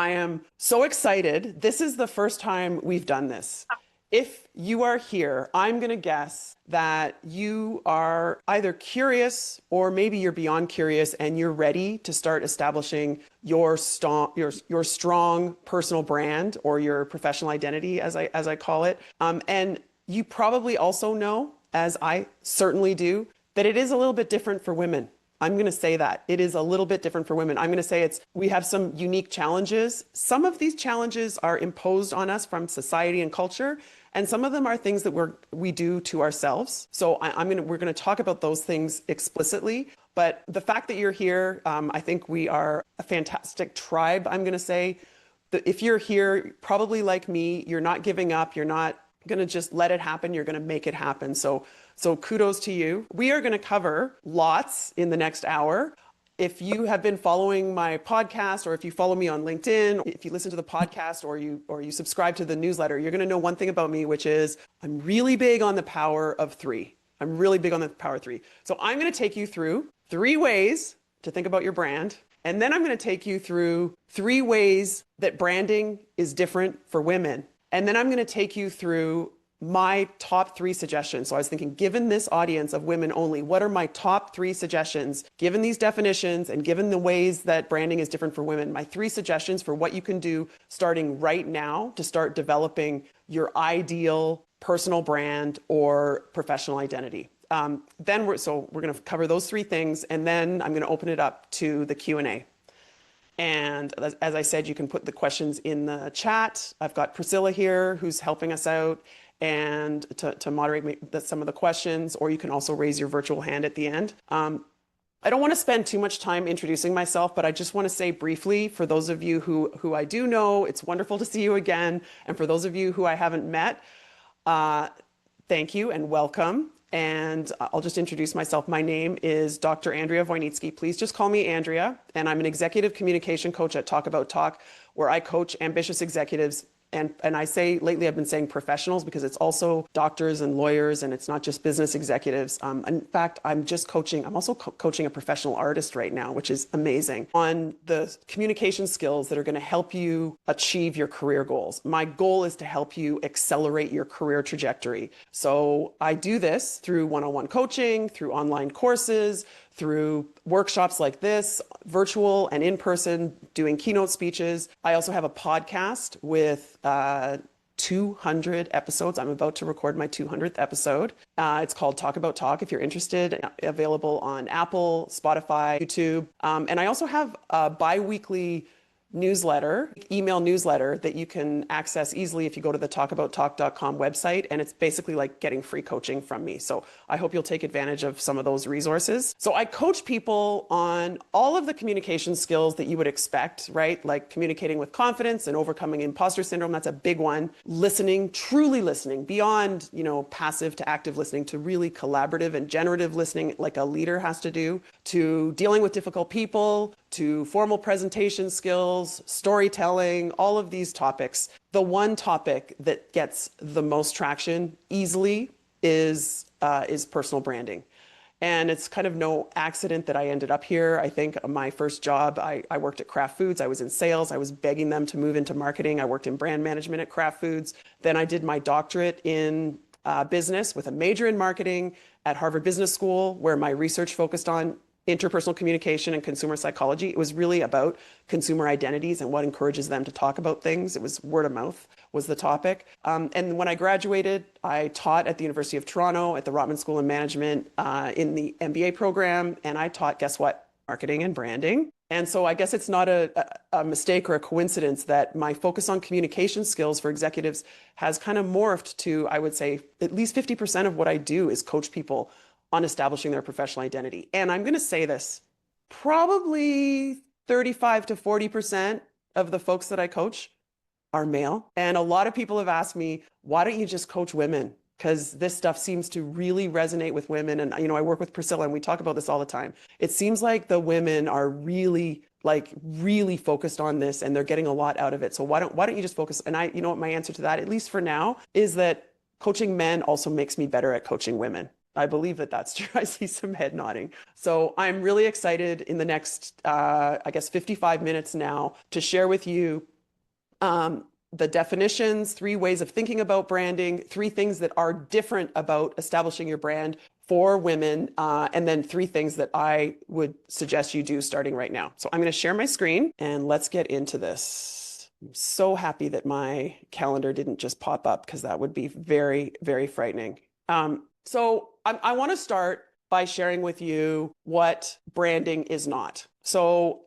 I am so excited. This is the first time we've done this. If you are here, I'm going to guess that you are either curious or maybe you're beyond curious and you're ready to start establishing your strong personal brand or your professional identity, as I call it. And you probably also know, as I certainly do, that it is a little bit different for women. I'm going to say that it is a little bit different for women. I'm going to say we have some unique challenges. Some of these challenges are imposed on us from society and culture, and some of them are things that we do to ourselves. So we're going to talk about those things explicitly. But the fact that you're here, I think we are a fantastic tribe. I'm going to say that if you're here, probably like me, you're not giving up. You're not going to just let it happen. You're going to make it happen. So kudos to you. We are going to cover lots in the next hour. If you have been following my podcast, or if you follow me on LinkedIn, if you listen to the podcast, or you subscribe to the newsletter, you're going to know one thing about me, which is I'm really big on the power of three. I'm really big on the power of three. So I'm going to take you through 3 ways to think about your brand. And then I'm going to take you through 3 ways that branding is different for women. And then I'm going to take you through my top 3 suggestions. So I was thinking, given this audience of women only, what are my top 3 suggestions, given these definitions and given the ways that branding is different for women, my 3 suggestions for what you can do starting right now to start developing your ideal personal brand or professional identity. Then we're going to cover those 3 things, and then I'm going to open it up to the Q&A. And as I said, you can put the questions in the chat. I've got Priscilla here who's helping us out and to moderate some of the questions, or you can also raise your virtual hand at the end. I don't want to spend too much time introducing myself, but I just want to say briefly, for those of you who I do know, it's wonderful to see you again. And for those of you who I haven't met, thank you and welcome. And I'll just introduce myself. My name is Dr. Andrea Wojnicki. Please just call me Andrea. And I'm an executive communication coach at Talk About Talk, where I coach ambitious executives. And I say lately, I've been saying professionals because it's also doctors and lawyers, and it's not just business executives. In fact, I'm also coaching a professional artist right now, which is amazing, on the communication skills that are going to help you achieve your career goals. My goal is to help you accelerate your career trajectory. So I do this through one-on-one coaching, through online courses, through workshops like this, virtual and in person, doing keynote speeches. I also have a podcast with 200 episodes. I'm about to record my 200th episode. It's called Talk About Talk, if you're interested. Available on Apple, Spotify, YouTube. And I also have a bi-weekly email newsletter that you can access easily if you go to the talkabouttalk.com website. And it's basically like getting free coaching from me. So I hope you'll take advantage of some of those resources. So I coach people on all of the communication skills that you would expect, right? Like communicating with confidence and overcoming imposter syndrome. That's a big one. Listening, truly listening, beyond, passive to active listening, to really collaborative and generative listening like a leader has to do, to dealing with difficult people, to formal presentation skills, storytelling, all of these topics. The one topic that gets the most traction easily is personal branding. And it's kind of no accident that I ended up here. I think my first job, I worked at Kraft Foods. I was in sales. I was begging them to move into marketing. I worked in brand management at Kraft Foods. Then I did my doctorate in business with a major in marketing at Harvard Business School, where my research focused on interpersonal communication and consumer psychology. It was really about consumer identities and what encourages them to talk about things. It was word of mouth was the topic. And when I graduated, I taught at the University of Toronto at the Rotman School of Management in the MBA program. And I taught, guess what? Marketing and branding. And so I guess it's not a mistake or a coincidence that my focus on communication skills for executives has kind of morphed to, I would say, at least 50% of what I do is coach people on establishing their professional identity. And I'm going to say this, probably 35 to 40% of the folks that I coach are male. And a lot of people have asked me, why don't you just coach women? Because this stuff seems to really resonate with women. And, I work with Priscilla and we talk about this all the time. It seems like the women are really focused on this and they're getting a lot out of it. So why don't you just focus? And what my answer to that, at least for now, is that coaching men also makes me better at coaching women. I believe that that's true. I see some head nodding. So I'm really excited in the next, 55 minutes now to share with you The definitions, 3 ways of thinking about branding, 3 things that are different about establishing your brand for women, and then 3 things that I would suggest you do starting right now. So I'm going to share my screen and let's get into this. I'm so happy that my calendar didn't just pop up because that would be very, very frightening. So I want to start by sharing with you what branding is not. So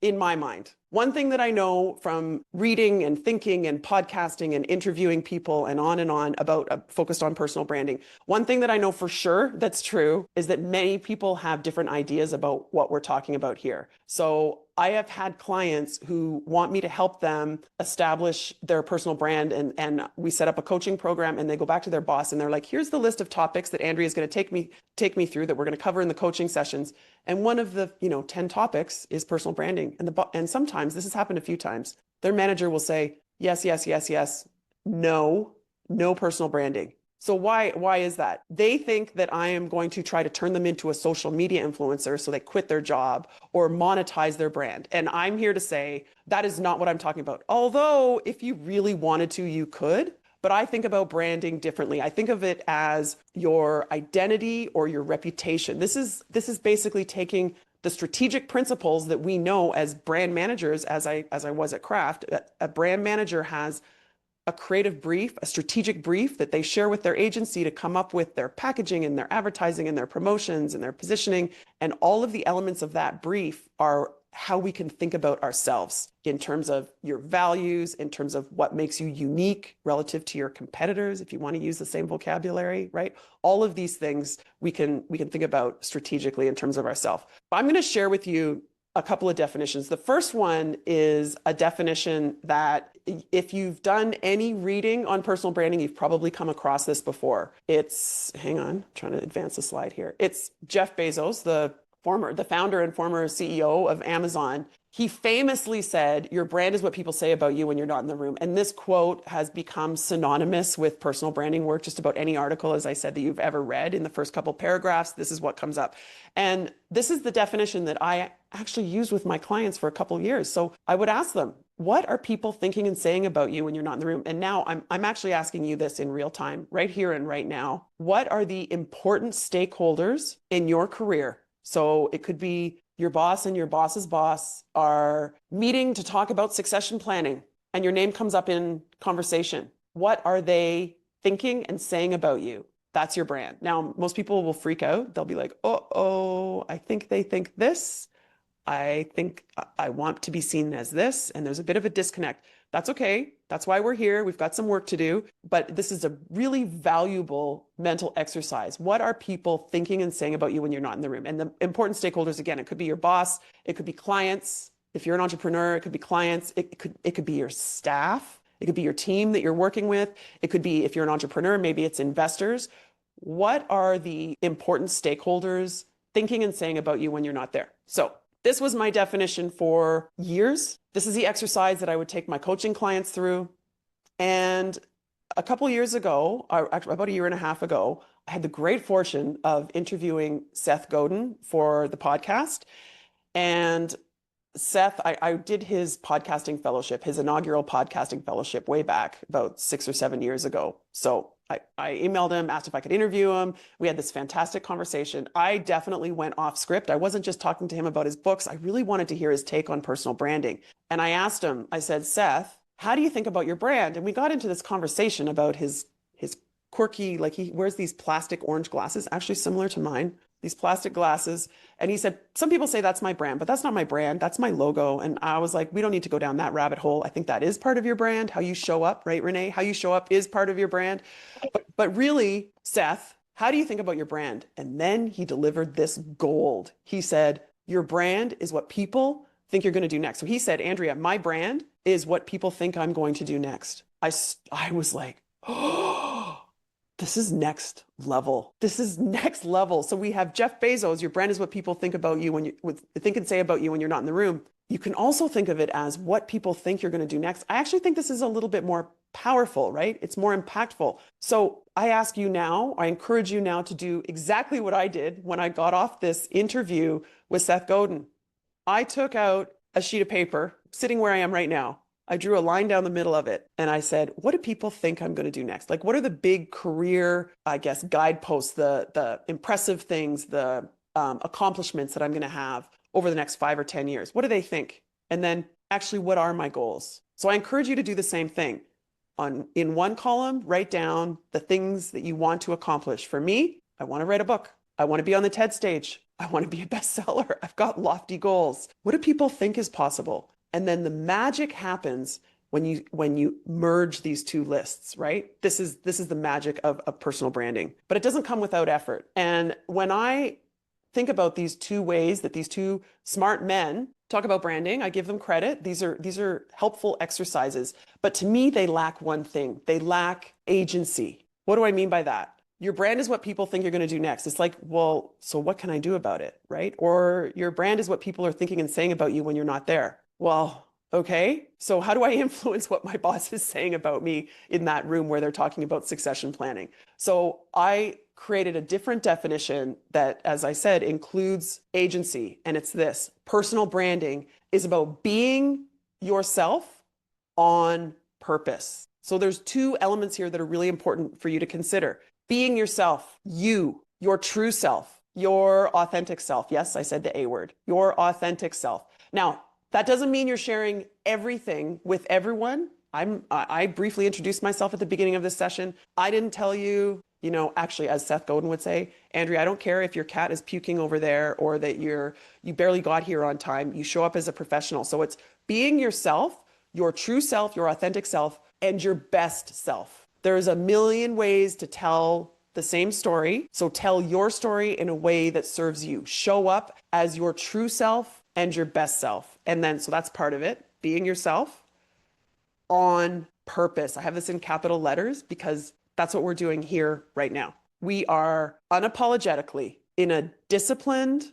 in my mind, one thing that I know from reading and thinking and podcasting and interviewing people and on about focused on personal branding, one thing that I know for sure that's true is that many people have different ideas about what we're talking about here. So I have had clients who want me to help them establish their personal brand, and we set up a coaching program, and they go back to their boss and they're like, here's the list of topics that Andrea is going to take me through that we're going to cover in the coaching sessions. And one of the 10 topics is personal branding. And sometimes this has happened a few times. Their manager will say, yes, yes, yes, yes, no personal branding. So why is that? They think that I am going to try to turn them into a social media influencer so they quit their job or monetize their brand. And I'm here to say that is not what I'm talking about. Although if you really wanted to, you could. But I think about branding differently. I think of it as your identity or your reputation. This is basically taking the strategic principles that we know as brand managers, as I was at Kraft. A brand manager has a creative brief, a strategic brief that they share with their agency to come up with their packaging and their advertising and their promotions and their positioning. And all of the elements of that brief are how we can think about ourselves in terms of your values, in terms of what makes you unique relative to your competitors, if you want to use the same vocabulary, right? All of these things we can think about strategically in terms of ourselves. I'm going to share with you a couple of definitions. The first one is a definition that if you've done any reading on personal branding, you've probably come across this before. Hang on, I'm trying to advance the slide here. It's Jeff Bezos, the founder and former CEO of Amazon. He famously said, your brand is what people say about you when you're not in the room. And this quote has become synonymous with personal branding work. Just about any article, as I said, that you've ever read, in the first couple paragraphs, this is what comes up. And this is the definition that I actually used with my clients for a couple of years. So I would ask them, what are people thinking and saying about you when you're not in the room? And now I'm actually asking you this in real time, right here and right now. What are the important stakeholders in your career? So it could be your boss and your boss's boss are meeting to talk about succession planning, and your name comes up in conversation. What are they thinking and saying about you? That's your brand. Now, most people will freak out. They'll be like, oh, I think they think this. I think I want to be seen as this. And there's a bit of a disconnect. That's okay. That's why we're here. We've got some work to do. But this is a really valuable mental exercise. What are people thinking and saying about you when you're not in the room? And the important stakeholders, again, it could be your boss. It could be clients. If you're an entrepreneur, it could be clients. It could be your staff. It could be your team that you're working with. It could be, if you're an entrepreneur, maybe it's investors. What are the important stakeholders thinking and saying about you when you're not there? So this was my definition for years. This is the exercise that I would take my coaching clients through. And a couple of years ago, about a year and a half ago, I had the great fortune of interviewing Seth Godin for the podcast. And Seth, I did his podcasting fellowship, his inaugural podcasting fellowship way back about 6 or 7 years ago. So I emailed him, asked if I could interview him. We had this fantastic conversation. I definitely went off script. I wasn't just talking to him about his books. I really wanted to hear his take on personal branding. And I asked him, I said, Seth, how do you think about your brand? And we got into this conversation about his quirky, like he wears these plastic orange glasses, actually similar to mine, these plastic glasses. And he said, some people say that's my brand, but that's not my brand. That's my logo. And I was like, we don't need to go down that rabbit hole. I think that is part of your brand, how you show up, right, Renee? How you show up is part of your brand. But really, Seth, how do you think about your brand? And then he delivered this gold. He said, your brand is what people think you're going to do next. So he said, Andrea, my brand is what people think I'm going to do next. I was like, oh, this is next level. This is next level. So we have Jeff Bezos, your brand is what people think about you when you think and say about you when you're not in the room. You can also think of it as what people think you're going to do next. I actually think this is a little bit more powerful, right? It's more impactful. So I ask you now, I encourage you now to do exactly what I did when I got off this interview with Seth Godin. I took out a sheet of paper, sitting where I am right now. I drew a line down the middle of it and I said, what do people think I'm going to do next? Like, what are the big career, I guess, guideposts, the impressive things, the accomplishments that I'm going to have over the next 5 or 10 years? What do they think? And then actually, what are my goals? So I encourage you to do the same thing. In one column, write down the things that you want to accomplish. For me, I want to write a book. I want to be on the TED stage. I want to be a bestseller. I've got lofty goals. What do people think is possible? And then the magic happens when you merge these two lists, right? This is the magic of personal branding, but it doesn't come without effort. And when I think about these two ways that these two smart men talk about branding, I give them credit. These are helpful exercises, but to me, they lack one thing. They lack agency. What do I mean by that? Your brand is what people think you're going to do next. It's like, well, so what can I do about it, right? Or your brand is what people are thinking and saying about you when you're not there. Well, okay, so how do I influence what my boss is saying about me in that room where they're talking about succession planning? So I created a different definition that, as I said, includes agency. And it's this: personal branding is about being yourself on purpose. So there's two elements here that are really important for you to consider. Being yourself, your true self, your authentic self. Yes, I said the A word, your authentic self. Now, that doesn't mean you're sharing everything with everyone. I briefly introduced myself at the beginning of this session. I didn't tell you, actually, as Seth Godin would say, Andrea, I don't care if your cat is puking over there or that you barely got here on time. You show up as a professional. So it's being yourself, your true self, your authentic self, and your best self. There's a million ways to tell the same story. So tell your story in a way that serves you. Show up as your true self and your best self. And then, so that's part of it, being yourself on purpose. I have this in capital letters because that's what we're doing here right now. We are unapologetically, in a disciplined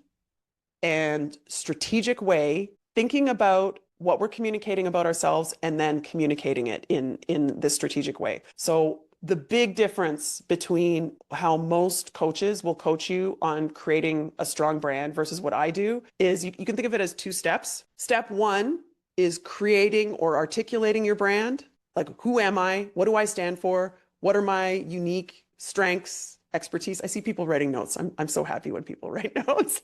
and strategic way, thinking about what we're communicating about ourselves and then communicating it in this strategic way. So the big difference between how most coaches will coach you on creating a strong brand versus what I do is you can think of it as two steps. Step one is creating or articulating your brand. Like, who am I? What do I stand for? What are my unique strengths, expertise? I see people writing notes. I'm so happy when people write notes.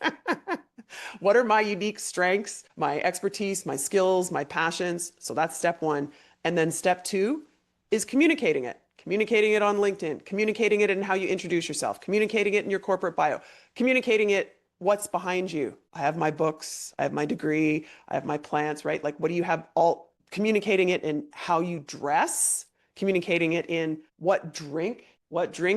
What are my unique strengths, my expertise, my skills, my passions? So that's step one. And then step two is communicating it on LinkedIn, communicating it in how you introduce yourself, communicating it in your corporate bio, communicating it what's behind you. I have my books, I have my degree, I have my plants, right? Like, what do you have? All communicating it in how you dress, communicating it in what drink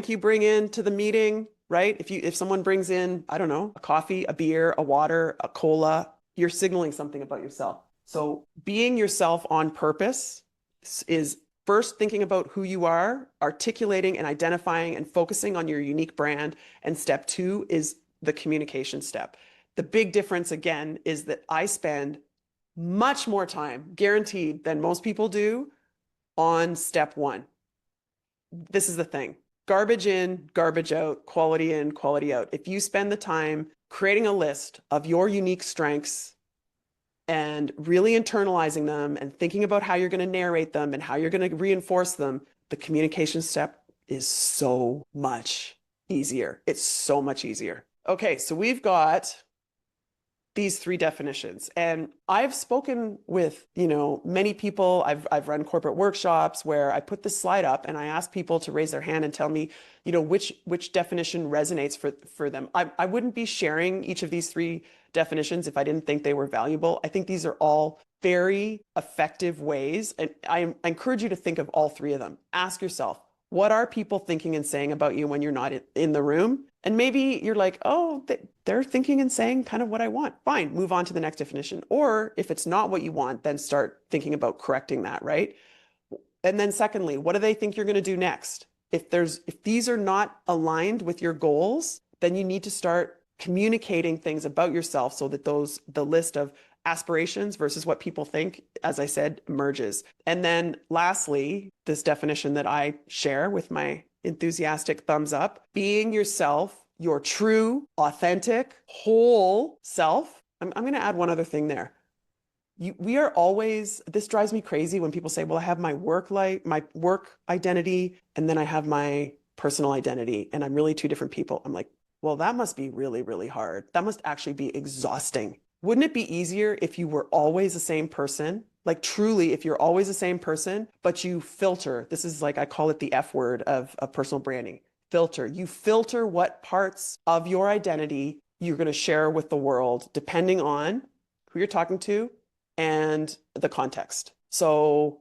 you bring into the meeting, right? If someone brings in, I don't know, a coffee, a beer, a water, a cola, you're signaling something about yourself. So being yourself on purpose is first thinking about who you are, articulating and identifying and focusing on your unique brand. And step two is the communication step. The big difference, again, is that I spend much more time, guaranteed, than most people do on step one. This is the thing. Garbage in, garbage out, quality in, quality out. If you spend the time creating a list of your unique strengths and really internalizing them and thinking about how you're going to narrate them and how you're going to reinforce them, the communication step is so much easier. It's so much easier. Okay, so we've got these three definitions. And I've spoken with, many people. I've run corporate workshops where I put this slide up and I ask people to raise their hand and tell me, which definition resonates for them. I wouldn't be sharing each of these three definitions if I didn't think they were valuable. I think these are all very effective ways. And I encourage you to think of all three of them. Ask yourself, what are people thinking and saying about you when you're not in the room? And maybe you're like, oh, they're thinking and saying kind of what I want. Fine, move on to the next definition. Or if it's not what you want, then start thinking about correcting that, right? And then secondly, what do they think you're going to do next? If these are not aligned with your goals, then you need to start communicating things about yourself so that the list of aspirations versus what people think, as I said, emerges. And then lastly, this definition that I share with my enthusiastic thumbs up, being yourself, your true, authentic, whole self. I'm going to add one other thing there. we are always, this drives me crazy when people say, well, I have my work life, my work identity, and then I have my personal identity, and I'm really two different people. I'm like, well, that must be really, really hard. That must actually be exhausting. Wouldn't it be easier if you were always the same person? Like truly, if you're always the same person, but you filter, this is like, I call it the F word of personal branding, filter. You filter what parts of your identity you're going to share with the world, depending on who you're talking to and the context. So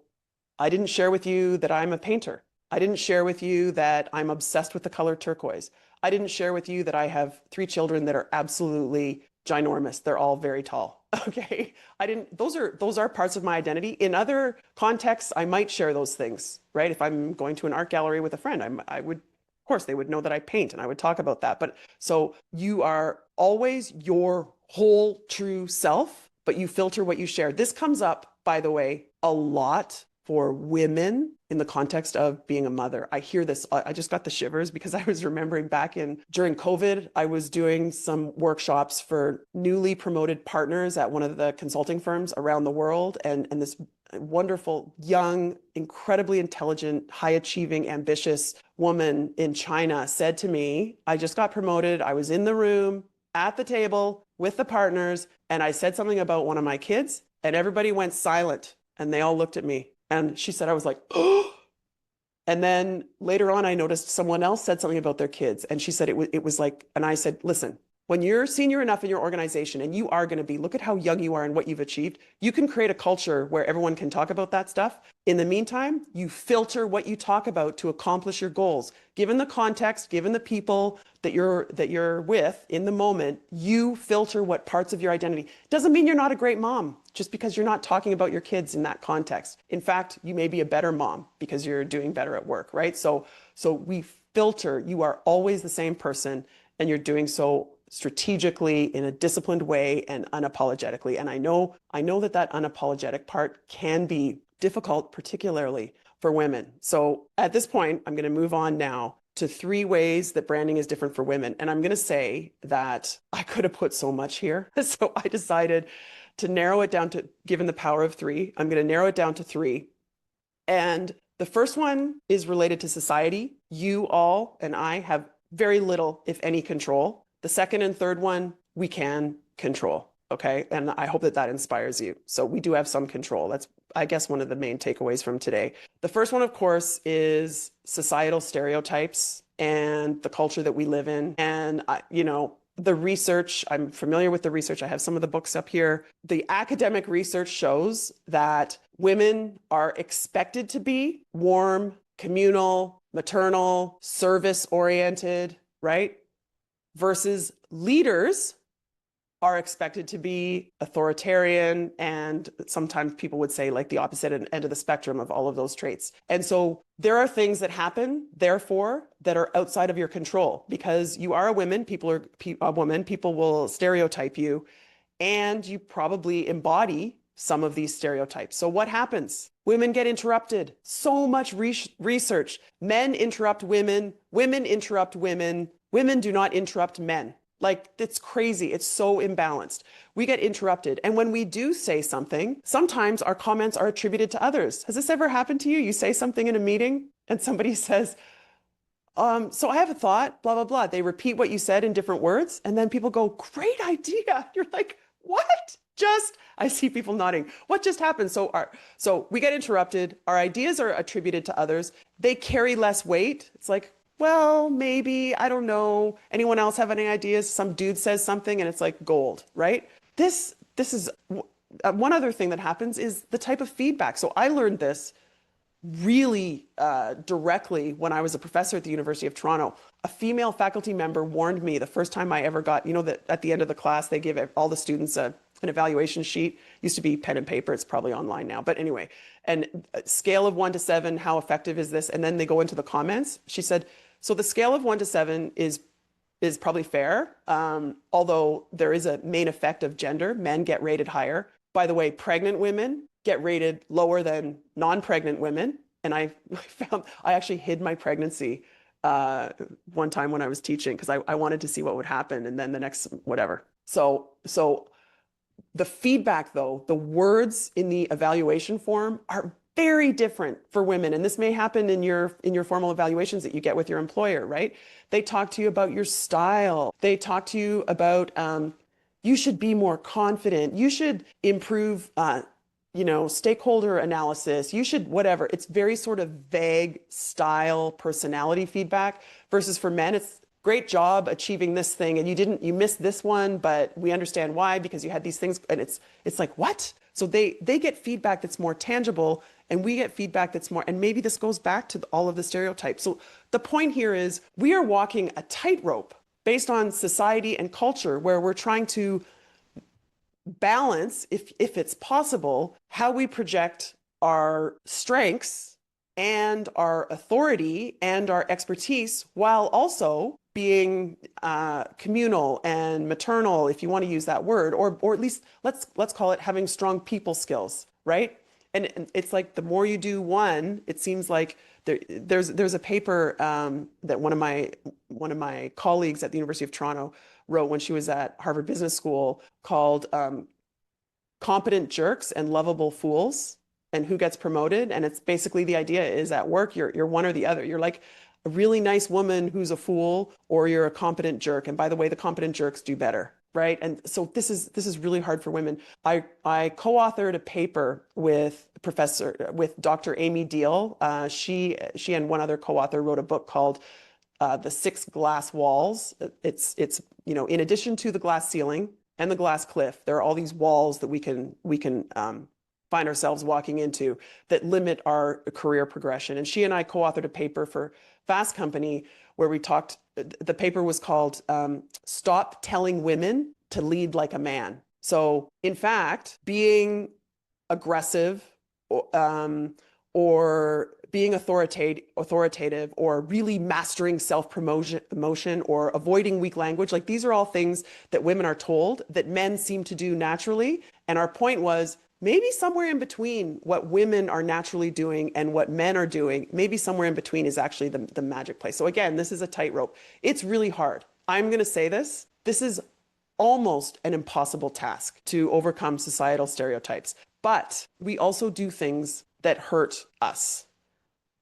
I didn't share with you that I'm a painter. I didn't share with you that I'm obsessed with the color turquoise. I didn't share with you that I have 3 children that are absolutely ginormous. They're all very tall. Okay. I didn't, those are parts of my identity. In other contexts, I might share those things, right? If I'm going to an art gallery with a friend, I would, of course, they would know that I paint and I would talk about that. But so you are always your whole true self, but you filter what you share. This comes up, by the way, a lot for women in the context of being a mother. I hear this, I just got the shivers because I was remembering back during COVID, I was doing some workshops for newly promoted partners at one of the consulting firms around the world. And this wonderful, young, incredibly intelligent, high achieving, ambitious woman in China said to me, I just got promoted. I was in the room at the table with the partners, and I said something about one of my kids, and everybody went silent and they all looked at me. And she said, I was like, oh. And then later on, I noticed someone else said something about their kids. And she said, it was like, and I said, listen, when you're senior enough in your organization, and you are going to be, look at how young you are and what you've achieved, you can create a culture where everyone can talk about that stuff. In the meantime, you filter what you talk about to accomplish your goals. Given the context, given the people that you're with in the moment, you filter what parts of your identity. Doesn't mean you're not a great mom just because you're not talking about your kids in that context. In fact, you may be a better mom because you're doing better at work, right? So we filter. You are always the same person, and you're doing so strategically in a disciplined way and unapologetically. And I know that unapologetic part can be difficult, particularly for women. So at this point, I'm going to move on now to 3 ways that branding is different for women. And I'm going to say that I could have put so much here. So I decided to narrow it down to, given the power of 3, I'm going to narrow it down to 3. And the first one is related to society. You all and I have very little, if any, control. The second and third one, we can control. Okay. And I hope that inspires you. So we do have some control. That's, I guess, one of the main takeaways from today. The first one, of course, is societal stereotypes and the culture that we live in. And, the research, I'm familiar with the research. I have some of the books up here. The academic research shows that women are expected to be warm, communal, maternal, service-oriented, right? Versus leaders are expected to be authoritarian, and sometimes people would say like the opposite end of the spectrum of all of those traits. And so there are things that happen, therefore, that are outside of your control because you are a woman, people will stereotype you, and you probably embody some of these stereotypes. So what happens? Women get interrupted. So much research. Men interrupt women. Women interrupt women. Women do not interrupt men. Like, it's crazy. It's so imbalanced. We get interrupted. And when we do say something, sometimes our comments are attributed to others. Has this ever happened to you? You say something in a meeting and somebody says, so I have a thought, blah, blah, blah. They repeat what you said in different words. And then people go, great idea. You're like, what? I see people nodding. What just happened? So we get interrupted. Our ideas are attributed to others. They carry less weight. It's like, well, maybe, I don't know. Anyone else have any ideas? Some dude says something and it's like gold, right? This is one other thing that happens is the type of feedback. So I learned this really directly when I was a professor at the University of Toronto. A female faculty member warned me the first time I ever got, that at the end of the class, they give all the students an evaluation sheet. Used to be pen and paper. It's probably online now. But anyway, and scale of 1 to 7, how effective is this? And then they go into the comments. She said, so the scale of 1 to 7 is probably fair, although there is a main effect of gender. Men get rated higher. By the way, pregnant women get rated lower than non-pregnant women. And I actually hid my pregnancy one time when I was teaching because I wanted to see what would happen. And then the next, whatever. So The feedback, though, the words in the evaluation form are very different for women. And this may happen in your formal evaluations that you get with your employer, right? They talk to you about your style. They talk to you about you should be more confident. You should improve stakeholder analysis. You should whatever. It's very sort of vague style personality feedback versus for men, it's great job achieving this thing and you missed this one, but we understand why because you had these things and it's like what? So they get feedback that's more tangible and we get feedback that's more, and maybe this goes back to all of the stereotypes. So the point here is we are walking a tightrope based on society and culture where we're trying to balance, if it's possible, how we project our strengths and our authority and our expertise while also being communal and maternal, if you want to use that word, or at least let's call it having strong people skills, right? And it's like the more you do one, it seems like there's a paper that one of my colleagues at the University of Toronto wrote when she was at Harvard Business School called Competent Jerks and Lovable Fools and Who Gets Promoted. And it's basically the idea is at work, you're one or the other. You're like a really nice woman who's a fool, or you're a competent jerk. And by the way, the competent jerks do better, right? And so this is really hard for women. I co-authored a paper with Dr. Amy Deal. She and one other co-author wrote a book called The Six Glass Walls. It's in addition to the glass ceiling and the glass cliff, there are all these walls that we can find ourselves walking into that limit our career progression. And she and I co-authored a paper for Fast Company where the paper was called Stop Telling Women to Lead Like a Man. So in fact, being aggressive or being authoritative or really mastering self-promotion or avoiding weak language, like these are all things that women are told that men seem to do naturally. And our point was, maybe somewhere in between what women are naturally doing and what men are doing, maybe somewhere in between is actually the magic place. So again, this is a tightrope. It's really hard. I'm going to say this. This is almost an impossible task to overcome societal stereotypes. But we also do things that hurt us,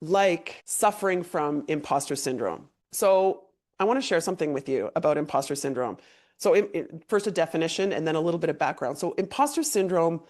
like suffering from imposter syndrome. So I want to share something with you about imposter syndrome. So first a definition and then a little bit of background. So imposter syndrome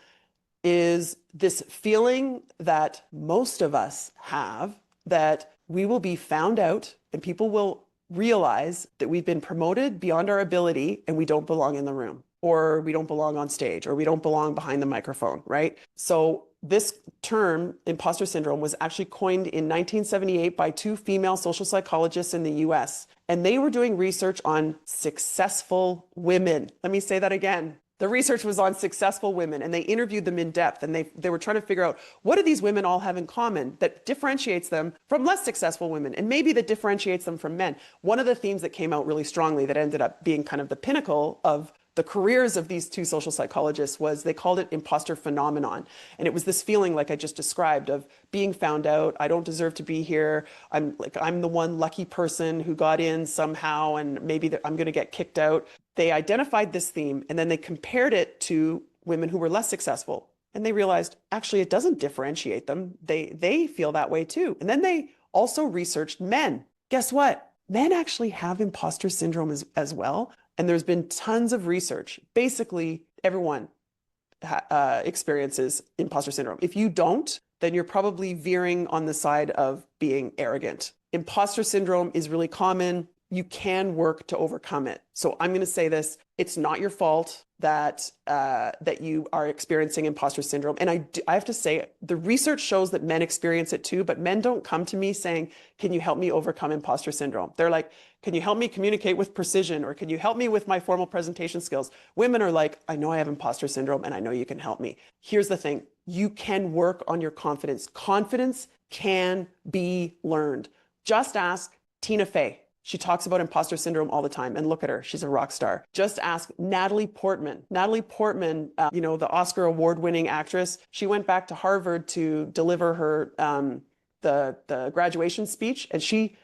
is this feeling that most of us have that we will be found out and people will realize that we've been promoted beyond our ability and we don't belong in the room, or we don't belong on stage, or we don't belong behind the microphone, right? So this term, imposter syndrome, was actually coined in 1978 by two female social psychologists in the US, and they were doing research on successful women. Let me say that again. The research was on successful women, and they interviewed them in depth, and they were trying to figure out, what do these women all have in common that differentiates them from less successful women, and maybe that differentiates them from men. One of the themes that came out really strongly that ended up being kind of the pinnacle of the careers of these two social psychologists was they called it imposter phenomenon. And it was this feeling like I just described of being found out. I don't deserve to be here. I'm the one lucky person who got in somehow, and maybe I'm going to get kicked out. They identified this theme and then they compared it to women who were less successful. And they realized actually it doesn't differentiate them. They feel that way too. And then they also researched men. Guess what? Men actually have imposter syndrome as well. And there's been tons of research. Basically, everyone experiences imposter syndrome. If you don't, then you're probably veering on the side of being arrogant. Imposter syndrome is really common. You can work to overcome it. So I'm going to say this: it's not your fault that you are experiencing imposter syndrome. And I have to say, the research shows that men experience it too, but men don't come to me saying, can you help me overcome imposter syndrome? They're like, can you help me communicate with precision? Or can you help me with my formal presentation skills? Women are like, I know I have imposter syndrome and I know you can help me. Here's the thing. You can work on your confidence. Confidence can be learned. Just ask Tina Fey. She talks about imposter syndrome all the time, and look at her. She's a rock star. Just ask Natalie Portman. Natalie Portman, the Oscar award-winning actress, she went back to Harvard to deliver her the graduation speech, and she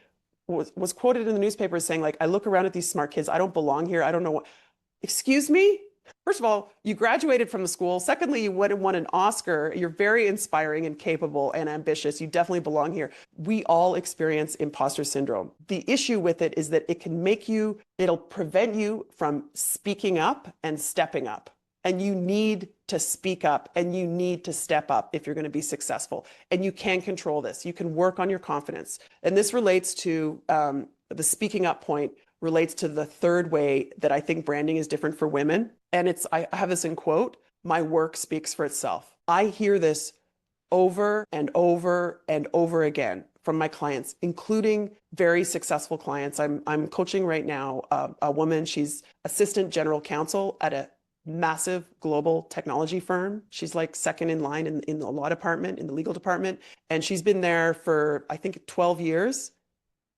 was quoted in the newspaper as saying, like, I look around at these smart kids. I don't belong here. I don't know what. Excuse me? First of all, you graduated from the school. Secondly, you would have won an Oscar. You're very inspiring and capable and ambitious. You definitely belong here. We all experience imposter syndrome. The issue with it is that it can make you, it'll prevent you from speaking up and stepping up. And you need to speak up and you need to step up if you're going to be successful. And you can control this. You can work on your confidence. And this relates to the speaking up point, relates to the third way that I think branding is different for women. And I have this in quote, my work speaks for itself. I hear this over and over and over again from my clients, including very successful clients. I'm coaching right now a woman, she's assistant general counsel at a massive global technology firm. She's like second in line in the law department, in the legal department. And she's been there for, I think, 12 years.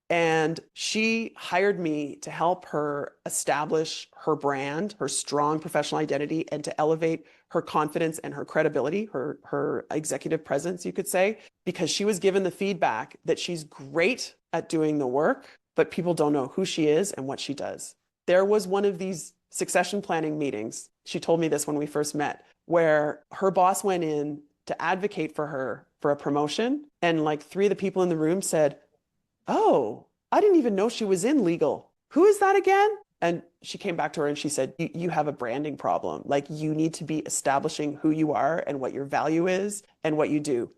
And she hired me to help her establish her brand, her strong professional identity, and to elevate her confidence and her credibility, her executive presence, you could say, because she was given the feedback that she's great at doing the work, but people don't know who she is and what she does. There was one of these succession planning meetings, she told me this when we first met, where her boss went in to advocate for her for a promotion. And like 3 of the people in the room said, oh, I didn't even know she was in legal. Who is that again? And she came back to her and she said, you have a branding problem. Like you need to be establishing who you are and what your value is and what you do.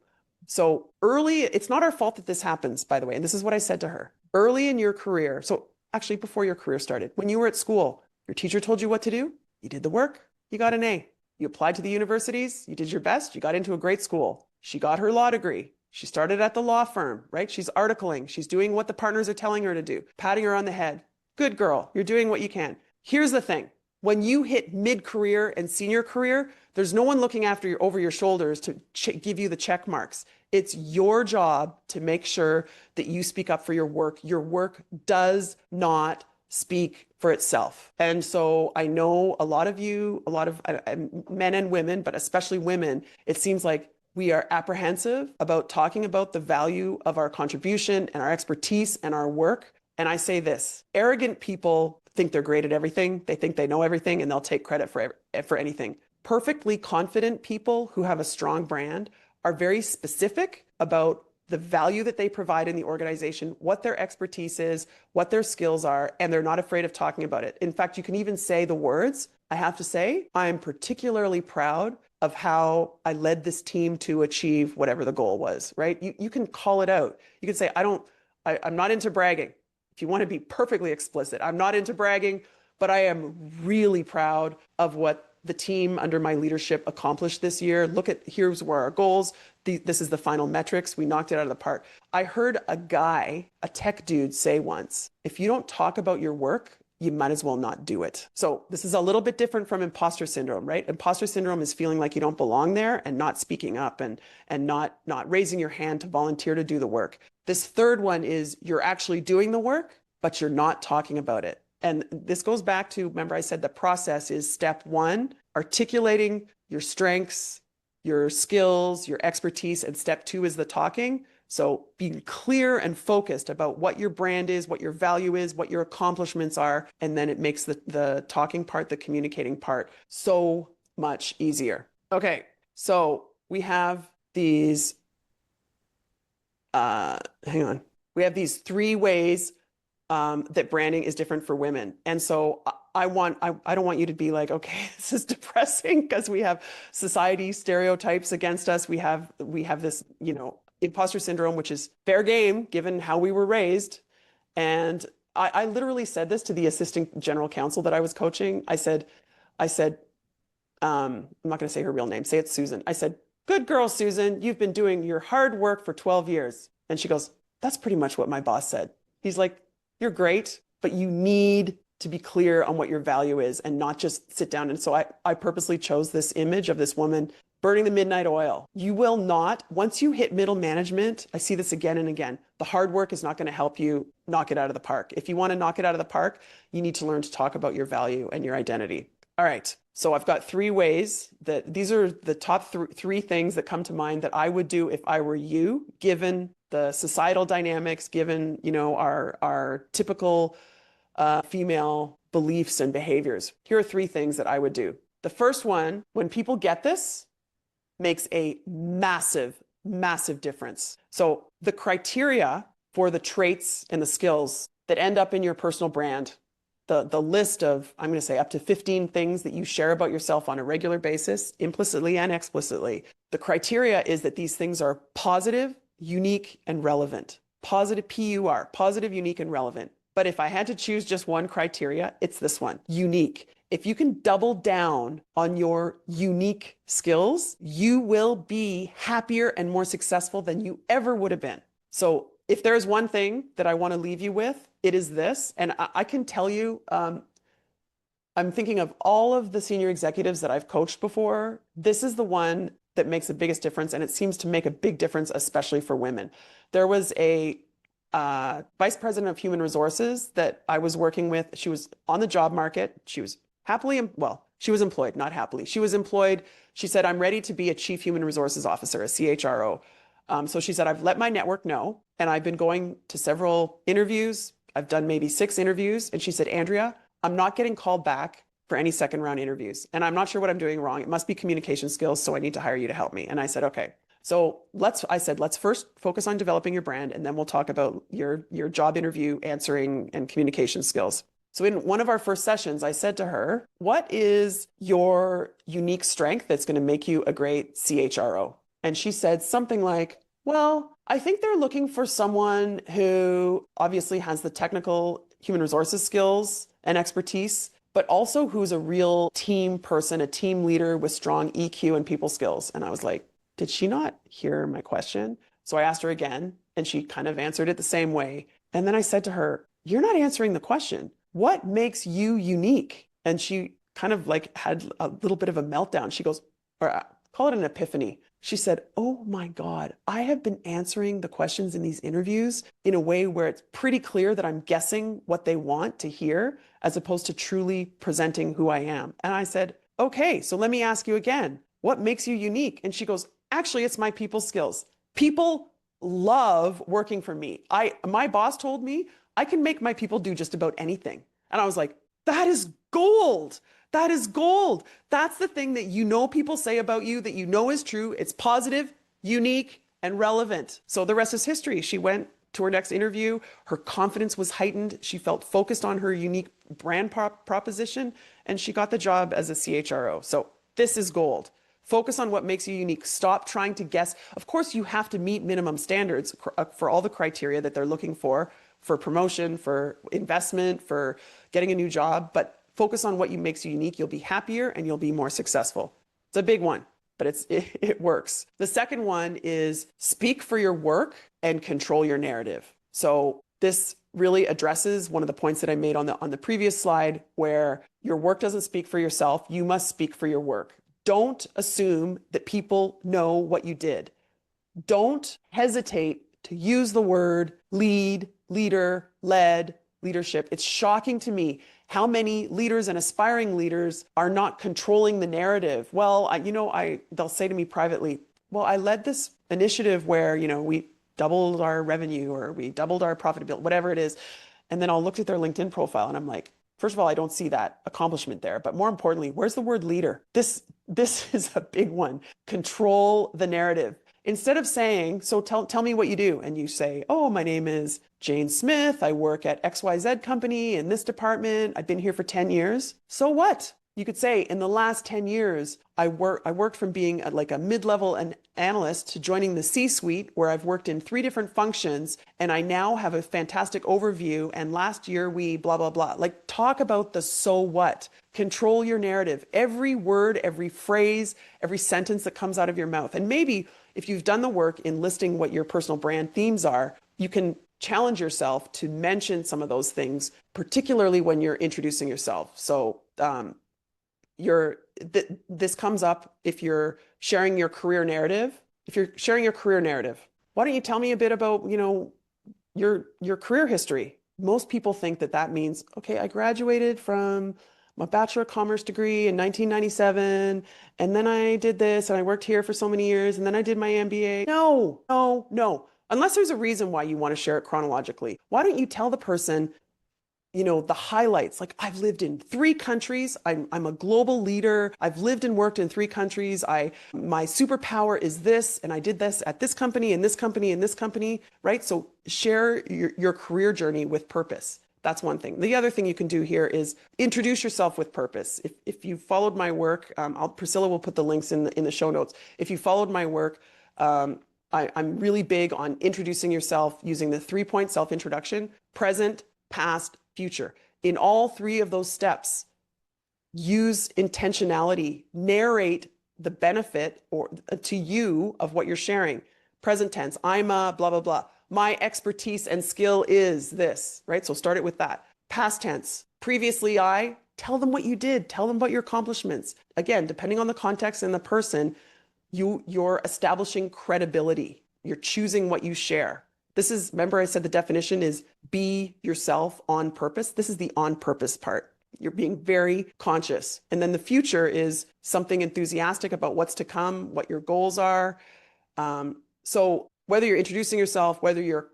So early, it's not our fault that this happens, by the way. And this is what I said to her. Early in your career, so actually before your career started, when you were at school, your teacher told you what to do. You did the work. You got an A. You applied to the universities. You did your best. You got into a great school. She got her law degree. She started at the law firm, right? She's articling. She's doing what the partners are telling her to do, patting her on the head. Good girl. You're doing what you can. Here's the thing. When you hit mid-career and senior career, there's no one looking after you over your shoulders to give you the check marks. It's your job to make sure that you speak up for your work. Your work does not speak for itself. And so I know a lot of you, a lot of men and women, but especially women, it seems like we are apprehensive about talking about the value of our contribution and our expertise and our work. And I say this, arrogant people think they're great at everything. They think they know everything and they'll take credit for anything. Perfectly confident people who have a strong brand are very specific about the value that they provide in the organization, what their expertise is, what their skills are, and they're not afraid of talking about it. In fact, you can even say the words, I have to say, I'm particularly proud of how I led this team to achieve whatever the goal was, right? You can call it out. You can say, I'm not into bragging. If you want to be perfectly explicit, I'm not into bragging, but I am really proud of what the team under my leadership accomplished this year. Here's where our goals, this is the final metrics. We knocked it out of the park. I heard a tech dude say once, if you don't talk about your work, you might as well not do it. So this is a little bit different from imposter syndrome, right? Imposter syndrome is feeling like you don't belong there and not speaking up and not raising your hand to volunteer to do the work. This third one is you're actually doing the work, but you're not talking about it. And this goes back to, remember I said the process is step 1, articulating your strengths, your skills, your expertise, and step 2 is the talking. So being clear and focused about what your brand is, what your value is, what your accomplishments are, and then it makes the talking part, the communicating part, so much easier. Okay, so we have these, we have these 3 ways that branding is different for women. And so I don't want you to be like, okay, this is depressing because we have society stereotypes against us. We have this, imposter syndrome, which is fair game given how we were raised. And I literally said this to the assistant general counsel that I was coaching. I said, I'm not going to say her real name. Say it's Susan. I said, good girl, Susan, you've been doing your hard work for 12 years. And she goes, that's pretty much what my boss said. He's like, you're great, but you need to be clear on what your value is and not just sit down. And so I purposely chose this image of this woman burning the midnight oil. You will not, once you hit middle management, I see this again and again, the hard work is not going to help you knock it out of the park. If you want to knock it out of the park, you need to learn to talk about your value and your identity. All right. So I've got 3 ways that these are the top 3 things that come to mind that I would do if I were you, given the societal dynamics, given, our typical female beliefs and behaviors. Here are 3 things that I would do. The first one, when people get this, makes a massive, massive difference. So the criteria for the traits and the skills that end up in your personal brand, the list of, I'm going to say up to 15 things that you share about yourself on a regular basis, implicitly and explicitly. The criteria is that these things are positive, unique, and relevant. Positive, PUR, positive, unique, and relevant. But if I had to choose just one criteria, it's this one, unique. If you can double down on your unique skills, you will be happier and more successful than you ever would have been. So if there's one thing that I want to leave you with, it is this. And I can tell you, I'm thinking of all of the senior executives that I've coached before. This is the one that makes the biggest difference. And it seems to make a big difference, especially for women. There was a vice president of human resources that I was working with. She was on the job market. She was she was employed, not happily. She was employed. She said, I'm ready to be a chief human resources officer, a CHRO. So she said, I've let my network know, and I've been going to several interviews. I've done maybe 6 interviews. And she said, Andrea, I'm not getting called back for any second round interviews. And I'm not sure what I'm doing wrong. It must be communication skills. So I need to hire you to help me. And I said, okay. So let's first focus on developing your brand, and then we'll talk about your job interview answering and communication skills. So in one of our first sessions, I said to her, what is your unique strength that's going to make you a great CHRO? And she said something like, well, I think they're looking for someone who obviously has the technical human resources skills and expertise, but also who's a real team person, a team leader with strong EQ and people skills. And I was like, did she not hear my question? So I asked her again, and she kind of answered it the same way. And then I said to her, you're not answering the question. What makes you unique? And she kind of like had a little bit of a meltdown. She goes, or call it an epiphany. She said, oh my God, I have been answering the questions in these interviews in a way where it's pretty clear that I'm guessing what they want to hear as opposed to truly presenting who I am. And I said, okay, so let me ask you again, what makes you unique? And she goes, actually, it's my people skills. People love working for me. My boss told me I can make my people do just about anything. And I was like, that is gold. That is gold. That's the thing that people say about you that you know is true. It's positive, unique, and relevant. So the rest is history. She went to her next interview. Her confidence was heightened. She felt focused on her unique brand proposition, and she got the job as a CHRO. So this is gold. Focus on what makes you unique. Stop trying to guess. Of course, you have to meet minimum standards for all the criteria that they're looking for promotion, for investment, for getting a new job, but focus on what makes you unique. You'll be happier and you'll be more successful. It's a big one, but it works. The second one is speak for your work and control your narrative. So this really addresses one of the points that I made on the previous slide, where your work doesn't speak for yourself. You must speak for your work. Don't assume that people know what you did. Don't hesitate to use the word lead, leader, led, leadership. It's shocking to me how many leaders and aspiring leaders are not controlling the narrative. Well, they'll say to me privately, well, I led this initiative where, we doubled our revenue or we doubled our profitability, whatever it is. And then I'll look at their LinkedIn profile and I'm like, first of all, I don't see that accomplishment there. But more importantly, where's the word leader? This is a big one. Control the narrative. Instead of saying, so tell me what you do. And you say, oh, my name is Jane Smith. I work at XYZ company in this department. I've been here for 10 years. So what? You could say in the last 10 years, I worked from being like a mid-level analyst to joining the C-suite, where I've worked in 3 different functions. And I now have a fantastic overview. And last year we blah, blah, blah. Like, talk about the so what. Control your narrative. Every word, every phrase, every sentence that comes out of your mouth. And maybe if you've done the work in listing what your personal brand themes are, you can challenge yourself to mention some of those things, particularly when you're introducing yourself. So this comes up if you're sharing your career narrative. If you're sharing your career narrative, why don't you tell me a bit about, your career history? Most people think that means, okay, I graduated from my Bachelor of Commerce degree in 1997, and then I did this, and I worked here for so many years, and then I did my MBA. No. Unless there's a reason why you want to share it chronologically. Why don't you tell the person the highlights. Like, I've lived in 3 countries. I'm a global leader. I've lived and worked in 3 countries. My superpower is this, and I did this at this company and this company and this company, right? So share your career journey with purpose. That's one thing. The other thing you can do here is introduce yourself with purpose. If you followed my work, Priscilla will put the links in the show notes. If you followed my work, I'm really big on introducing yourself using the 3-point self-introduction: present, past, future. In all 3 of those steps, use intentionality, narrate the benefit or to you of what you're sharing. Present tense, I'm a blah, blah, blah. My expertise and skill is this, right? So start it with that. Past tense, previously tell them what you did, tell them about your accomplishments. Again, depending on the context and the person, you're establishing credibility. You're choosing what you share. Remember I said the definition is be yourself on purpose. This is the on purpose part. You're being very conscious. And then the future is something enthusiastic about what's to come, what your goals are. So whether you're introducing yourself, whether you're,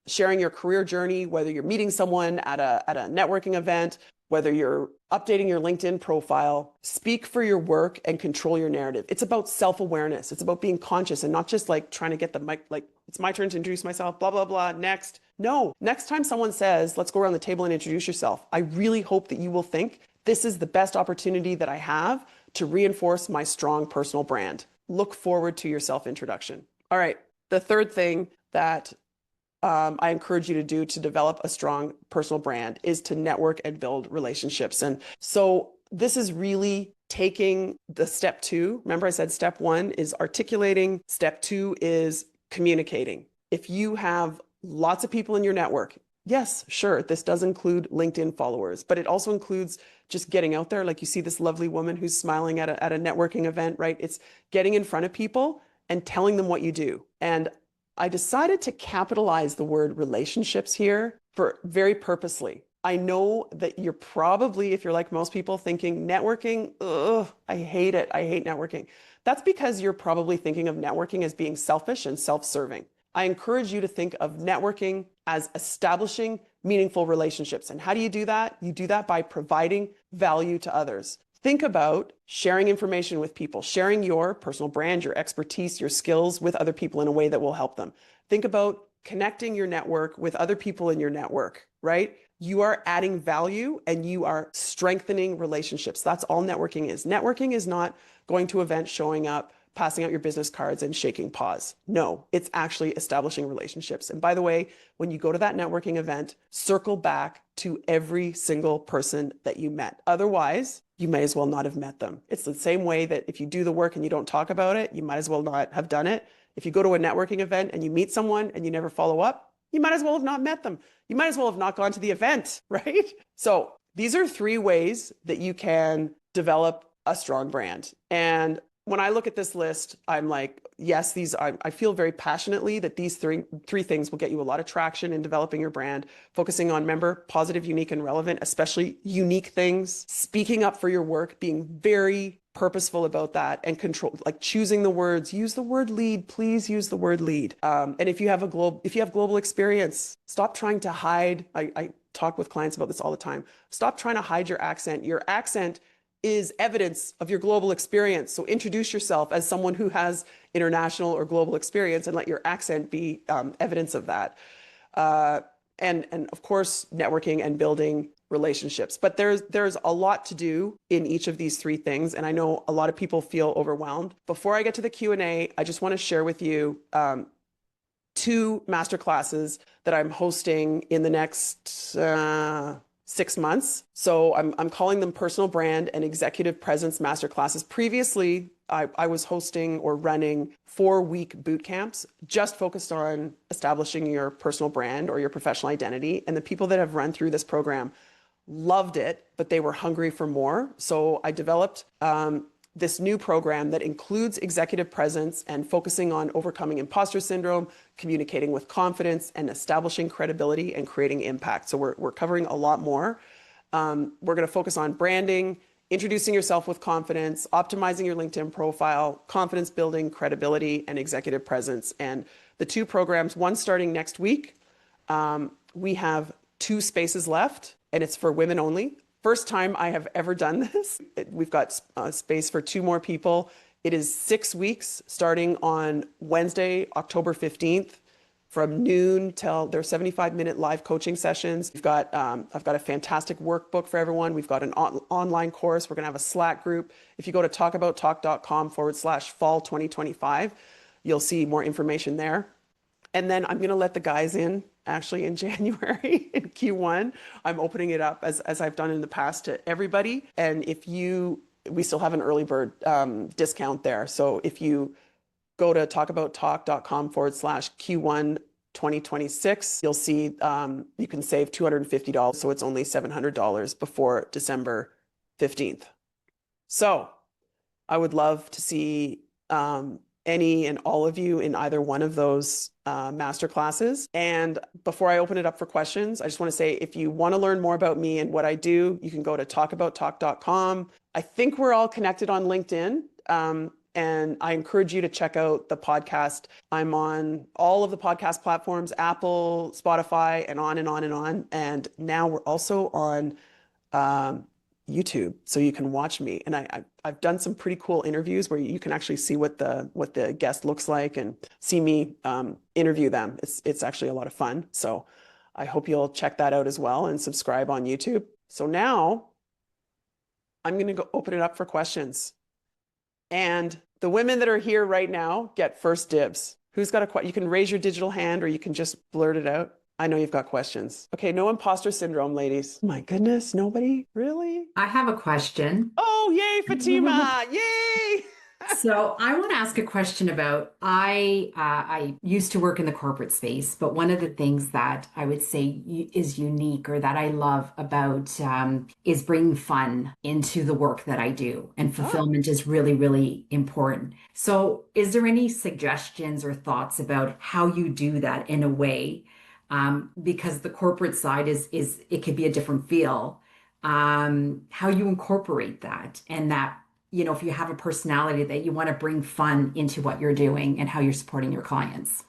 sharing your career journey, whether you're meeting someone at a networking event, whether you're updating your LinkedIn profile, speak for your work and control your narrative. It's about self-awareness. It's about being conscious and not just like trying to get the mic, like, it's my turn to introduce myself, blah, blah, blah, next. No, next time someone says, let's go around the table and introduce yourself, I really hope that you will think, this is the best opportunity that I have to reinforce my strong personal brand. Look forward to your self-introduction. All right, the third thing that I encourage you to do to develop a strong personal brand is to network and build relationships. And so this is really taking the step 2. Remember I said step 1 is articulating. Step 2 is communicating. If you have lots of people in your network, yes, sure, this does include LinkedIn followers, but it also includes just getting out there. Like, you see this lovely woman who's smiling at a networking event, right? It's getting in front of people and telling them what you do. And I decided to capitalize the word relationships here very purposely. I know that you're probably, if you're like most people, thinking networking, ugh, I hate it. I hate networking. That's because you're probably thinking of networking as being selfish and self-serving. I encourage you to think of networking as establishing meaningful relationships. And how do you do that? You do that by providing value to others. Think about sharing information with people, sharing your personal brand, your expertise, your skills with other people in a way that will help them. Think about connecting your network with other people in your network, right? You are adding value and you are strengthening relationships. That's all networking is. Networking is not going to events, showing up, passing out your business cards and shaking paws. No, it's actually establishing relationships. And by the way, when you go to that networking event, circle back to every single person that you met. Otherwise, you may as well not have met them. It's the same way that if you do the work and you don't talk about it, you might as well not have done it. If you go to a networking event and you meet someone and you never follow up, you might as well have not met them. You might as well have not gone to the event, right? So these are 3 ways that you can develop a strong brand. And when I look at this list, I'm like, yes, I feel very passionately that these three things will get you a lot of traction in developing your brand, focusing on, remember, positive, unique, and relevant, especially unique things, speaking up for your work, being very purposeful about that, and control, like choosing the words. Use the word lead. Please use the word lead. And if you have global experience, stop trying to hide. I talk with clients about this all the time. Stop trying to hide your accent. Your accent is evidence of your global experience. So introduce yourself as someone who has international or global experience and let your accent be evidence of that. And of course, networking and building relationships. But there's a lot to do in each of these 3 things. And I know a lot of people feel overwhelmed. Before I get to the Q&A, I just want to share with you 2 masterclasses that I'm hosting in the next 6 months. So I'm calling them personal brand and executive presence masterclasses. Previously, I was hosting or running 4-week boot camps just focused on establishing your personal brand or your professional identity. And the people that have run through this program loved it, but they were hungry for more. So I developed this new program that includes executive presence and focusing on overcoming imposter syndrome, communicating with confidence, and establishing credibility and creating impact. So we're covering a lot more. We're going to focus on branding, introducing yourself with confidence, optimizing your LinkedIn profile, confidence building, credibility, and executive presence. And the 2 programs, one starting next week, we have 2 spaces left, and it's for women only. First time I have ever done this. We've got space for 2 more people. It is 6 weeks starting on Wednesday, October 15th from noon till their 75-minute live coaching sessions. I've got a fantastic workbook for everyone. We've got an online course. We're going to have a Slack group. If you go to talkabouttalk.com/fall 2025, you'll see more information there. And then I'm going to let the guys in actually in January in Q1. I'm opening it up as I've done in the past to everybody. And we still have an early bird discount there. So if you go to talkabouttalk.com/Q1 2026, you'll see you can save $250. So it's only $700 before December 15th. So I would love to see any and all of you in either one of those masterclasses. And before I open it up for questions, I just want to say, if you want to learn more about me and what I do, you can go to talkabouttalk.com. I think we're all connected on LinkedIn. And I encourage you to check out the podcast. I'm on all of the podcast platforms, Apple, Spotify, and on and on and on. And now we're also on YouTube, so you can watch me. And I've done some pretty cool interviews where you can actually see what the guest looks like and see me interview them. It's actually a lot of fun. So I hope you'll check that out as well and subscribe on YouTube. So now I'm going to go open it up for questions. And the women that are here right now get first dibs. Who's got a question? You can raise your digital hand or you can just blurt it out. I know you've got questions. Okay, no imposter syndrome, ladies. My goodness, nobody? Really? I have a question. Oh, yay, Fatima. Yay. So I want to ask a question about, I used to work in the corporate space, but one of the things that I would say is unique or that I love about is bringing fun into the work that I do. And fulfillment is really, really important. So is there any suggestions or thoughts about how you do that in a way? Because the corporate side is it could be a different feel. How you incorporate that, and that, if you have a personality that you want to bring fun into what you're doing and how you're supporting your clients.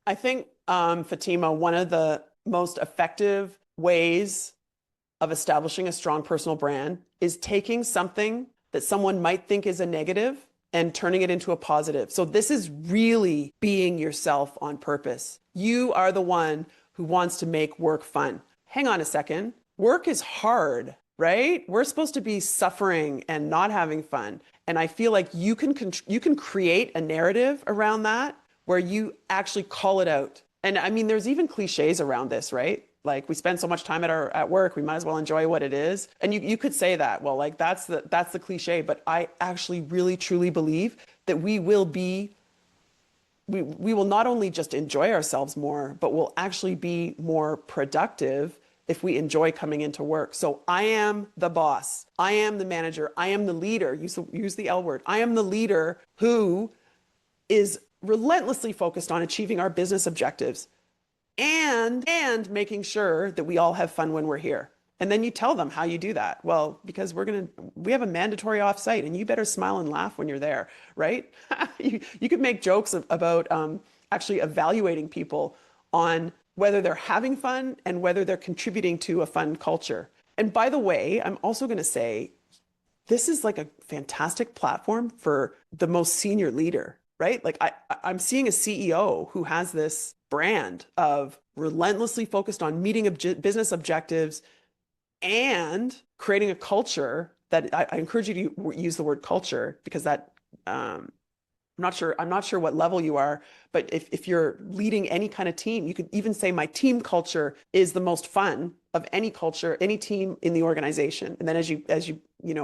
I think, Fatima, one of the most effective ways of establishing a strong personal brand is taking something that someone might think is a negative and turning it into a positive. So this is really being yourself on purpose. You are the one who wants to make work fun. Hang on a second. Work is hard, right? We're supposed to be suffering and not having fun. And I feel like you can create a narrative around that where you actually call it out. And I mean, there's even cliches around this, right? Like, we spend so much time at work, we might as well enjoy what it is. And you could say that, well, like that's the cliche, but I actually really truly believe that we will not only just enjoy ourselves more, but we'll actually be more productive if we enjoy coming into work. So I am the boss. I am the manager. I am the leader. Use the L word. I am the leader who is relentlessly focused on achieving our business objectives and making sure that we all have fun when we're here. And then you tell them how you do that. Well, because we have a mandatory offsite and you better smile and laugh when you're there, right? You could make jokes about actually evaluating people on whether they're having fun and whether they're contributing to a fun culture. And by the way, I'm also going to say, this is like a fantastic platform for the most senior leader, right? Like I'm seeing a CEO who has this brand of relentlessly focused on meeting business objectives and creating a culture that I encourage you to use the word culture, because that, I'm not sure what level you are, but if you're leading any kind of team, you could even say my team culture is the most fun of any culture, any team in the organization. And then as you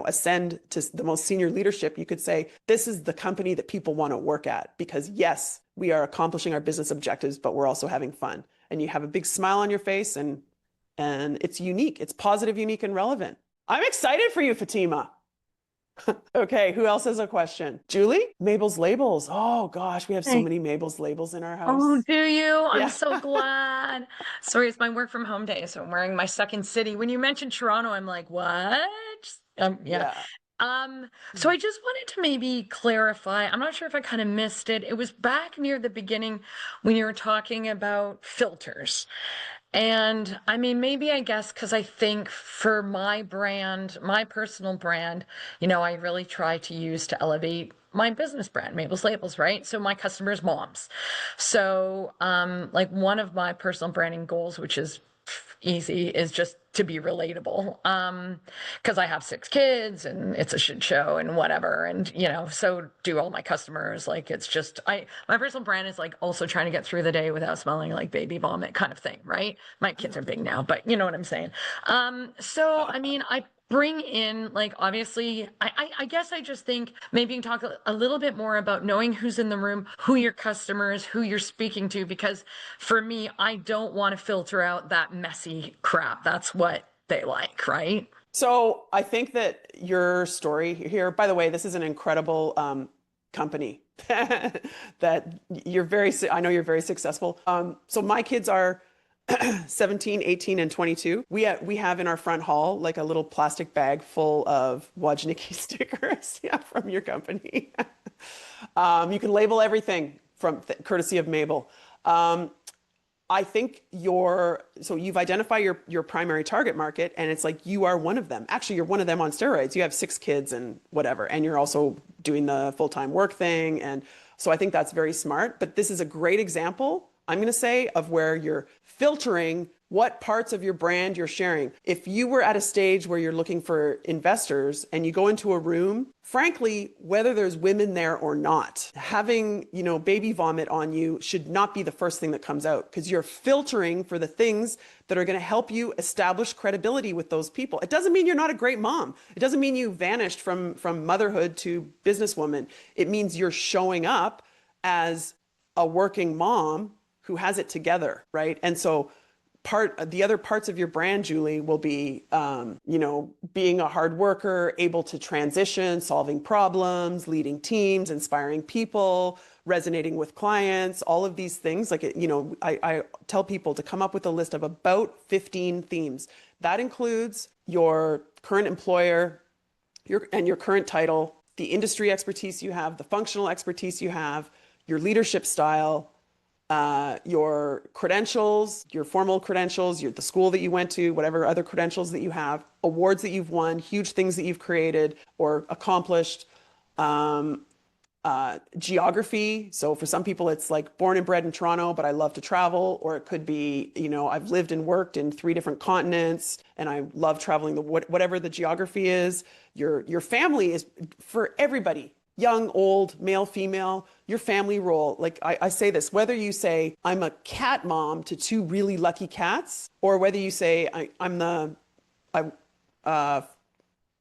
ascend to the most senior leadership, you could say, this is the company that people want to work at, because yes, we are accomplishing our business objectives, but we're also having fun. And you have a big smile on your face, and it's unique. It's positive, unique, and relevant. I'm excited for you, Fatima. Okay, who else has a question? Julie? Mabel's Labels. Oh gosh, we have so many Mabel's Labels in our house. Oh, do you? I'm Yeah. so glad. Sorry, it's my work from home day, so I'm wearing my second city. When you mentioned Toronto, I'm like, what? Yeah. So I just wanted to maybe clarify. I'm not sure if I kind of missed it. It was back near the beginning when you were talking about filters. And I mean, maybe I guess because I think for my brand, my personal brand, I really try to use to elevate my business brand, Mabel's Labels, right? So my customers' moms. So, like one of my personal branding goals, which is easy, is just to be relatable. Because I have 6 kids and it's a shit show and whatever. And, so do all my customers. Like it's just, my personal brand is like also trying to get through the day without smelling like baby vomit kind of thing, right? My kids are big now, but you know what I'm saying? So, I mean, I bring in like obviously I guess I just think maybe you can talk a little bit more about knowing who's in the room, who your customers, who you're speaking to, because for me I don't want to filter out that messy crap. That's what they like, right? So I think that your story here, by the way, this is an incredible company that I know you're very successful. So my kids are 17, 18, and 22. We have in our front hall like a little plastic bag full of Wojnicki stickers, yeah, from your company. You can label everything from courtesy of Mabel. I think so you've identified your primary target market, and it's like you are one of them. Actually, you're one of them on steroids. You have 6 kids and whatever, and you're also doing the full-time work thing. And so I think that's very smart. But this is a great example, I'm going to say, of where you're filtering what parts of your brand you're sharing. If you were at a stage where you're looking for investors and you go into a room, frankly, whether there's women there or not, having, baby vomit on you should not be the first thing that comes out, because you're filtering for the things that are going to help you establish credibility with those people. It doesn't mean you're not a great mom. It doesn't mean you vanished from motherhood to businesswoman. It means you're showing up as a working mom who has it together, right? And so the other parts of your brand, Julie, will be, being a hard worker, able to transition, solving problems, leading teams, inspiring people, resonating with clients, all of these things. Like, I tell people to come up with a list of about 15 themes. That includes your current employer, your current title, the industry expertise you have, the functional expertise you have, your leadership style, your credentials, your formal credentials, the school that you went to, whatever other credentials that you have, awards that you've won, huge things that you've created or accomplished, geography. So for some people, it's like born and bred in Toronto, but I love to travel. Or it could be, I've lived and worked in 3 different continents and I love traveling, whatever the geography is. Your family is for everybody. Young, old, male, female, your family role. Like I say this, whether you say I'm a cat mom to 2 really lucky cats, or whether you say I'm the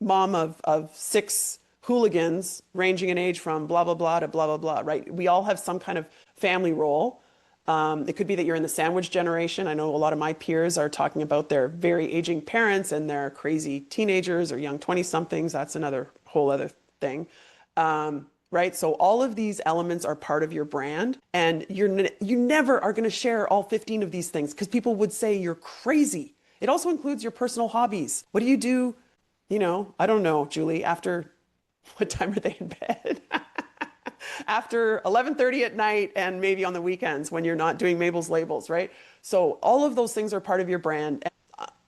mom of 6 hooligans ranging in age from blah, blah, blah to blah, blah, blah, right? We all have some kind of family role. It could be that you're in the sandwich generation. I know a lot of my peers are talking about their very aging parents and their crazy teenagers or young 20-somethings. That's another whole other thing. Right? So all of these elements are part of your brand, and you never are going to share all 15 of these things because people would say you're crazy. It also includes your personal hobbies. What do you do? I don't know, Julie, after what time are they in bed? After 11:30 at night and maybe on the weekends when you're not doing Mabel's Labels, right? So all of those things are part of your brand.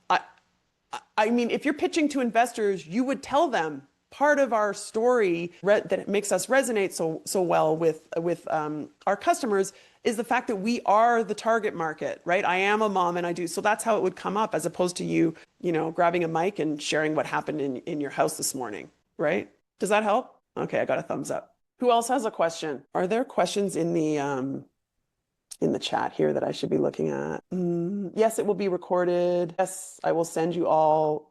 I mean, if you're pitching to investors, you would tell them part of our story that makes us resonate so well with our customers is the fact that we are the target market, right? I am a mom and I do. So that's how it would come up, as opposed to you grabbing a mic and sharing what happened in your house this morning, right? Does that help? Okay, I got a thumbs up. Who else has a question? Are there questions in the chat here that I should be looking at? Yes, it will be recorded. Yes, I will send you all.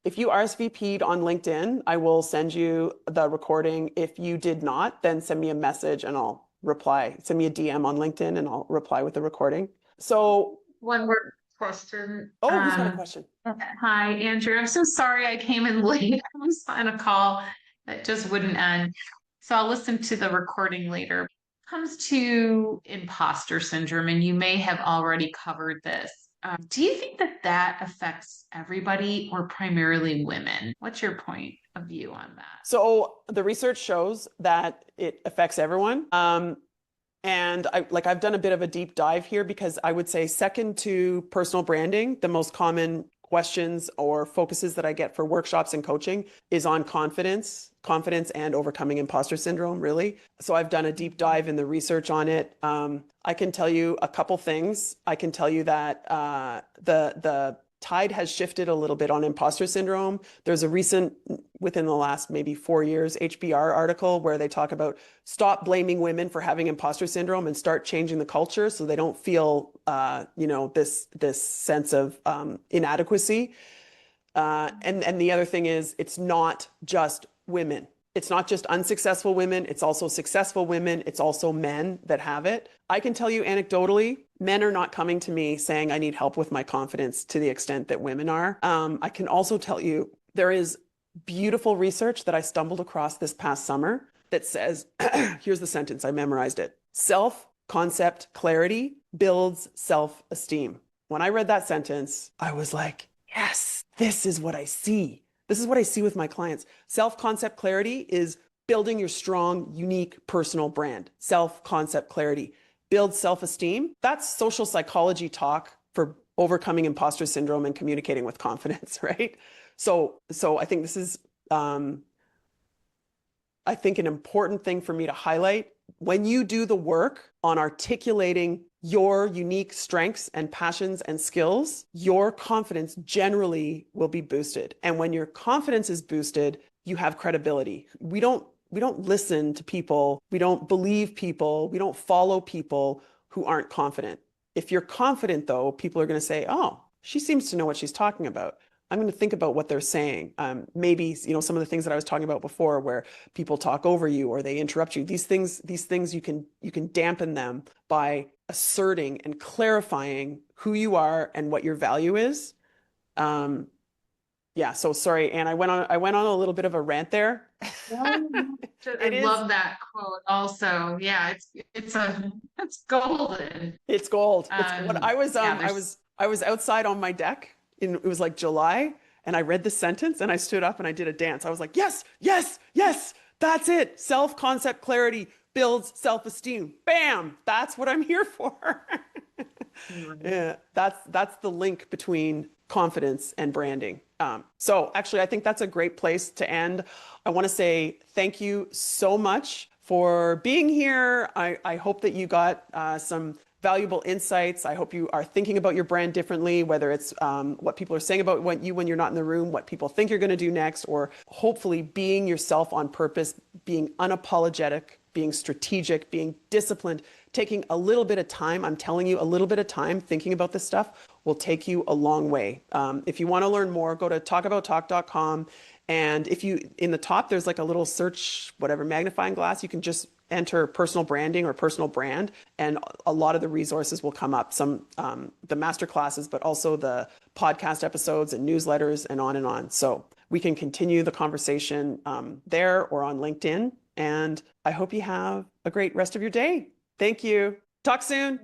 If you RSVP'd on LinkedIn, I will send you the recording. If you did not, then send me a message and I'll reply. Send me a DM on LinkedIn and I'll reply with the recording. So one more question. Oh, who's got a question? Hi, Andrew. I'm so sorry I came in late. I was on a call that just wouldn't end. So I'll listen to the recording later. When it comes to imposter syndrome, and you may have already covered this. Do you think that affects everybody or primarily women? What's your point of view on that? So the research shows that it affects everyone. And I've done a bit of a deep dive here because I would say second to personal branding, the most common questions or focuses that I get for workshops and coaching is on confidence and overcoming imposter syndrome, really. So I've done a deep dive in the research on it. I can tell you a couple things. I can tell you that the tide has shifted a little bit on imposter syndrome. There's a recent, within the last maybe 4 years, HBR article where they talk about stop blaming women for having imposter syndrome and start changing the culture so they don't feel, this sense of inadequacy. And the other thing is, it's not just women. It's not just unsuccessful women. It's also successful women. It's also men that have it. I can tell you anecdotally, men are not coming to me saying I need help with my confidence to the extent that women are. I can also tell you there is beautiful research that I stumbled across this past summer that says, here's the sentence, I memorized it. Self-concept clarity builds self-esteem. When I read that sentence, I was like, yes, this is what I see. This is what I see with my clients. Self-concept clarity is building your strong, unique personal brand. Self-concept clarity builds self-esteem. That's social psychology talk for overcoming imposter syndrome and communicating with confidence, right? So I think this is, I think an important thing for me to highlight. When you do the work on articulating your unique strengths and passions and skills, your confidence generally will be boosted. And when your confidence is boosted, you have credibility. We don't listen to people. We don't believe people. We don't follow people who aren't confident. If you're confident, though, people are going to say, oh, she seems to know what she's talking about. I'm going to think about what they're saying. Maybe, some of the things that I was talking about before where people talk over you or they interrupt you. These things you can dampen them by asserting and clarifying who you are and what your value is. Yeah, so sorry, Anne, I went on a little bit of a rant there. I love that quote also. Yeah, it's golden. It's gold. It's what I was outside on my deck it was like July, and I read the sentence and I stood up and I did a dance. I was like, yes, yes, yes, that's it. Self-concept clarity builds self-esteem. Bam, that's what I'm here for. Yeah, that's the link between confidence and branding. So actually, I think that's a great place to end. I want to say thank you so much for being here. I hope that you got some valuable insights. I hope you are thinking about your brand differently, whether it's what people are saying about when you're not in the room, what people think you're going to do next, or hopefully being yourself on purpose, being unapologetic, being strategic, being disciplined, taking a little bit of time. I'm telling you, a little bit of time thinking about this stuff will take you a long way. If you want to learn more, go to talkabouttalk.com. And if you, in the top, there's like a little search, whatever, magnifying glass. You can just enter personal branding or personal brand, and a lot of the resources will come up. Some, the masterclasses, but also the podcast episodes and newsletters and on and on. So we can continue the conversation there or on LinkedIn. And I hope you have a great rest of your day. Thank you. Talk soon.